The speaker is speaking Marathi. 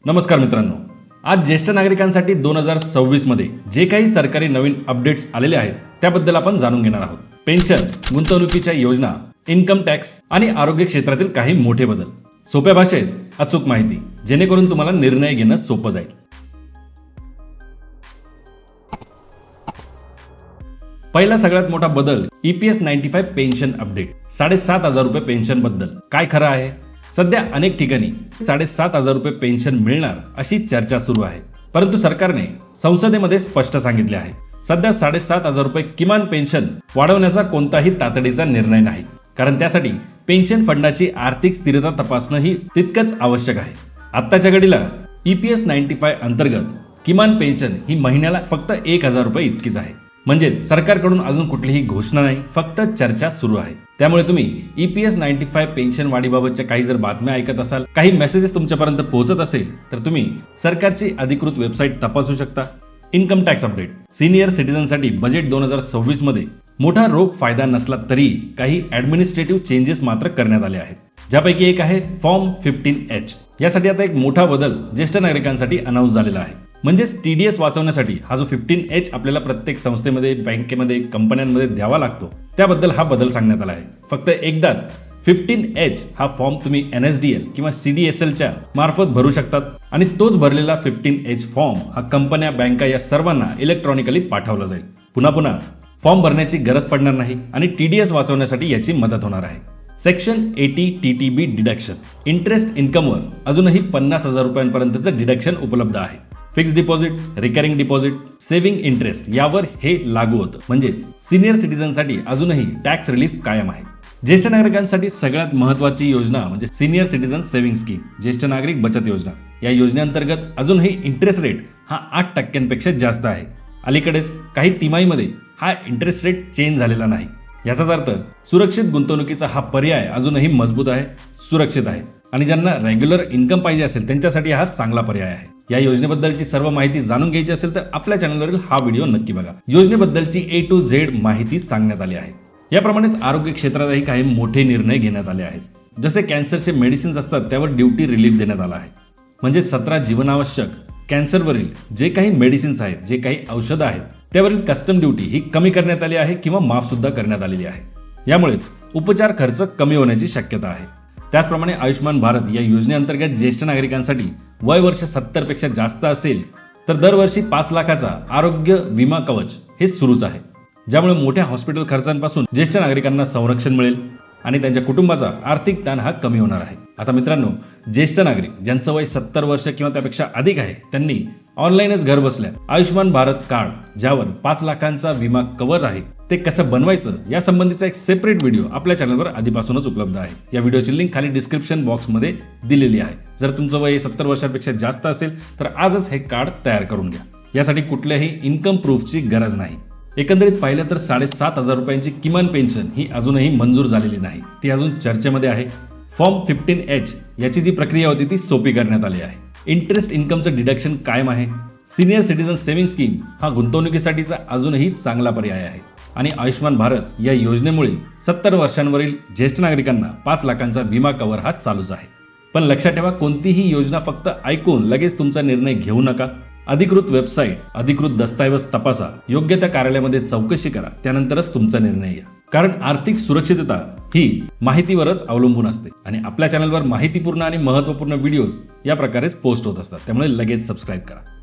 नमस्कार मित्रांनो, आज ज्येष्ठ नागरिकांसाठी 2026 मध्ये जे काही सरकारी नवीन अपडेट्स आलेले आहेत त्याबद्दल आपण जाणून घेणार आहोत. पेन्शन, गुंतवणुकीच्या योजना, इन्कम टॅक्स आणि आरोग्य क्षेत्रातील काही मोठे बदल. सोप्या भाषेत अचूक माहिती, जेणेकरून तुम्हाला निर्णय घेणं सोपं जाईल. पहिला सगळ्यात मोठा बदल EPS 95 पेन्शन अपडेट. 7,500 रुपये पेन्शन बद्दल काय खरं आहे? सध्या अनेक ठिकाणी 7,500 रुपये पेन्शन मिळणार अशी चर्चा सुरू आहे, परंतु सरकारने संसदेमध्ये स्पष्ट सांगितले आहे, सध्या 7,500 रुपये किमान पेन्शन वाढवण्याचा कोणताही तातडीचा निर्णय नाही, कारण त्यासाठी पेन्शन फंडाची आर्थिक स्थिरता तपासणं ही तितकंच आवश्यक आहे. आत्ताच्या घडीला EPS 95 अंतर्गत किमान पेन्शन ही महिन्याला फक्त 1,000 रुपये इतकीच आहे. म्हणजेच सरकारकडून अजून कुठलीही घोषणा नाही, फक्त चर्चा सुरू आहे. त्यामुळे तुम्ही EPS 95 पेन्शन वाढीबाबतच्या काही जर बातम्या ऐकत असाल, काही मेसेजेस तुमच्यापर्यंत पोहोचत असेल, तर तुम्ही सरकारची अधिकृत वेबसाईट तपासू शकता. Income tax update. सिनियर सिटीजनसाठी बजेट 2026 मध्ये मोठा रोख फायदा नसला तरी काही ऍडमिनिस्ट्रेटिव्ह चेंजेस मात्र करण्यात आले आहेत, ज्यापैकी एक आहे फॉर्म 15H. यासाठी आता एक मोठा बदल ज्येष्ठ नागरिकांसाठी अनाऊन्स झालेला आहे. म्हणजेच TDS वाचवण्यासाठी हा जो 15H आपल्याला प्रत्येक संस्थेमध्ये, बँकेमध्ये, कंपन्यांमध्ये द्यावा लागतो, त्याबद्दल हा बदल सांगण्यात आला आहे. फक्त एकदाच 15H हा फॉर्म तुम्ही NSDL किंवा CDSLच्या मार्फत भरू शकतात आणि तोच भरलेला 15H फॉर्म हा कंपन्या, बँका या सर्वांना इलेक्ट्रॉनिकली पाठवला जाईल. पुन्हा फॉर्म भरण्याची गरज पडणार नाही आणि TDS वाचवण्यासाठी याची मदत होणार आहे. Section 80 TTB deduction. इंटरेस्ट इन्कमवर अजूनही 50,000 रुपयांपर्यंतचं डिडक्शन उपलब्ध आहे. Fix deposit, recurring deposit, saving interest यावर हे लागू होतं. म्हणजेच सिनियर सिटीजनसाठी अजूनही टॅक्स रिलीफ कायम आहे. ज्येष्ठ नागरिकांसाठी सगळ्यात महत्त्वाची योजना म्हणजे सिनियर सिटीजन सेव्हिंग स्कीम, ज्येष्ठ नागरिक बचत योजना. या योजनेअंतर्गत अजूनही इंटरेस्ट रेट हा 8% जास्त आहे. अलीकडेच काही तिमाहीमध्ये हा इंटरेस्ट रेट चेंज झालेला नाही. याचाच अर्थ सुरक्षित गुंतवणुकीचा हा पर्याय अजूनही मजबूत आहे, सुरक्षित आहे आणि ज्यांना रेग्युलर इन्कम पाहिजे असेल त्यांच्यासाठी हा चांगला पर्याय आहे. या योजनेबद्दलची सर्व माहिती जाणून घ्यायची असेल तर आपल्या चॅनलवरील हा व्हिडिओ नक्की बघा. योजनेबद्दलची A to Z माहिती सांगण्यात आली आहे. याप्रमाणेच आरोग्य क्षेत्रातही काही मोठे निर्णय घेण्यात आले आहेत. जसे कॅन्सरचे मेडिसिन्स असतात त्यावर ड्युटी रिलीफ देण्यात आला आहे. म्हणजे 17 जीवनावश्यक कॅन्सरवरील जे काही मेडिसिन्स आहेत, जे काही औषधं आहेत, त्यावरील कस्टम ड्युटी ही कमी करण्यात आली आहे किंवा माफ सुद्धा करण्यात आलेली आहे. यामुळेच उपचार खर्च कमी होण्याची शक्यता आहे. त्याचप्रमाणे आयुष्यमान भारत या योजनेअंतर्गत ज्येष्ठ नागरिकांसाठी वय वर्ष 70 पेक्षा जास्त असेल तर दरवर्षी 5 लाखाचा आरोग्य विमा कवच हे सुरूच आहे, ज्यामुळे मोठ्या हॉस्पिटल खर्चांपासून ज्येष्ठ नागरिकांना संरक्षण मिळेल आणि त्यांच्या कुटुंबाचा आर्थिक ताण हा कमी होणार आहे. आता मित्रांनो, ज्येष्ठ नागरिक ज्यांचं वय 70 वर्ष किंवा त्यापेक्षा अधिक आहे त्यांनी ऑनलाईनच घर बसल्या आयुष्यमान भारत कार्ड, ज्यावर 5 लाखांचा विमा कव्हर आहे, ते कसं बनवायचं यासंबंधीचा एक सेपरेट व्हिडिओ आपल्या चॅनलवर आधीपासूनच उपलब्ध आहे. या व्हिडिओची लिंक खाली डिस्क्रिप्शन बॉक्समध्ये दिलेली आहे. जर तुमचं वय 70 वर्षापेक्षा जास्त असेल तर आजच हे कार्ड तयार करून घ्या. यासाठी कुठल्याही इन्कम प्रूफची गरज नाही. एकंदरीत पाहिलं तर 7,500 रुपयांची किमान पेन्शन ही अजूनही मंजूर झालेली नाही, ती अजून चर्चेमध्ये आहे. फॉर्म 15H याची जी प्रक्रिया होती ती सोपी करण्यात आली आहे. इंटरेस्ट इन्कमचं डिडक्शन कायम आहे. सिनियर सिटीजन सेव्हिंग स्कीम हा गुंतवणुकीसाठीचा अजूनही चांगला पर्याय आहे आणि आयुष्यमान भारत या योजनेमुळे 70 वर्षांवरील ज्येष्ठ नागरिकांना 5 लाखांचा विमा कव्हर हा चालूच आहे. पण लक्षात ठेवा, कोणतीही योजना फक्त ऐकून लगेच तुमचा निर्णय घेऊ नका. अधिकृत वेबसाईट, अधिकृत दस्तऐवज तपासा, योग्य त्या कार्यालयामध्ये चौकशी करा, त्यानंतरच तुमचा निर्णय घ्या. कारण आर्थिक सुरक्षितता ही माहितीवरच अवलंबून असते आणि आपल्या चॅनलवर माहितीपूर्ण आणि महत्त्वपूर्ण व्हिडिओज या प्रकारेच पोस्ट होत असतात. त्यामुळे लगेच सबस्क्राईब करा.